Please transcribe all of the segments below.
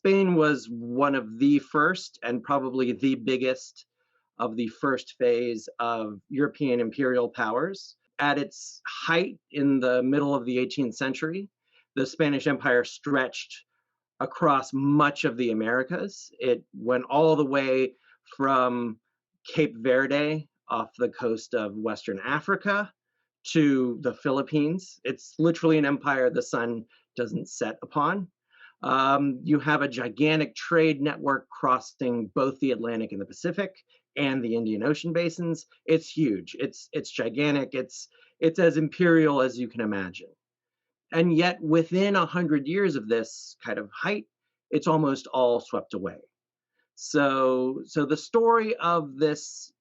Spain was one of the first and probably the biggest of the first phase of European imperial powers. At its height in the middle of the 18th century, the Spanish Empire stretched across much of the Americas. It went all the way from Cape Verde off the coast of Western Africa to the Philippines. It's literally an empire the sun doesn't set upon. You have a gigantic trade network crossing both the Atlantic and the Pacific and the Indian Ocean basins. It's huge. It's gigantic. It's as imperial as you can imagine. And yet, within 100 years of this kind of height, it's almost all swept away. So the story of this,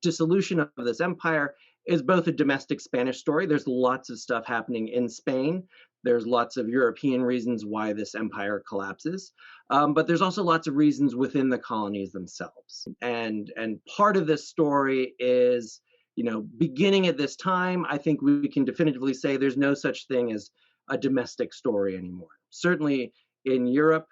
dissolution of this empire is both a domestic Spanish story. There's lots of stuff happening in Spain. There's lots of European reasons why this empire collapses, but there's also lots of reasons within the colonies themselves. And part of this story is, beginning at this time, I think we can definitively say there's no such thing as a domestic story anymore. Certainly in Europe,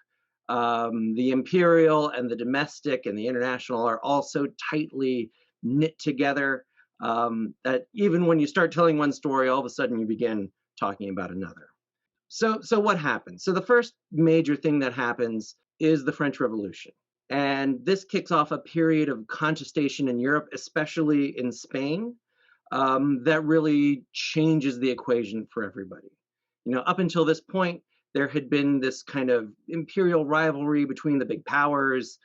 the imperial and the domestic and the international are all so tightly knit together that even when you start telling one story, all of a sudden you begin talking about another. So what happens? So the first major thing that happens is the French Revolution. And this kicks off a period of contestation in Europe, especially in Spain, that really changes the equation for everybody. Up until this point, there had been this kind of imperial rivalry between the big powers,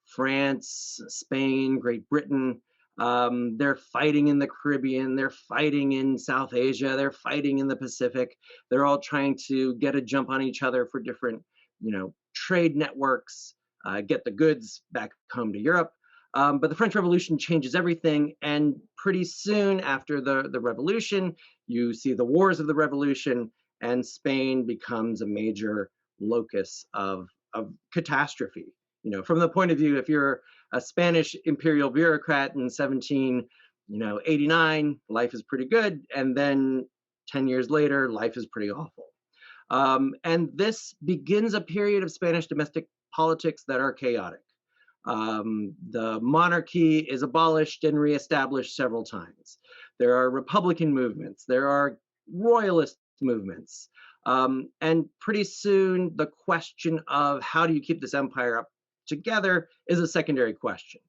France, Spain, Great Britain. They're fighting in the Caribbean, they're fighting in South Asia, they're fighting in the Pacific. They're all trying to get a jump on each other for different, trade networks, get the goods back home to Europe. But the French Revolution changes everything, and pretty soon after the revolution, you see the wars of the revolution, and Spain becomes a major locus of catastrophe. From the point of view, if you're a Spanish imperial bureaucrat in 1789, life is pretty good, and then 10 years later, life is pretty awful. And this begins a period of Spanish domestic politics that are chaotic. The monarchy is abolished and reestablished several times. There are Republican movements. There are royalist movements. And pretty soon, the question of how do you keep this empire up together is a secondary question.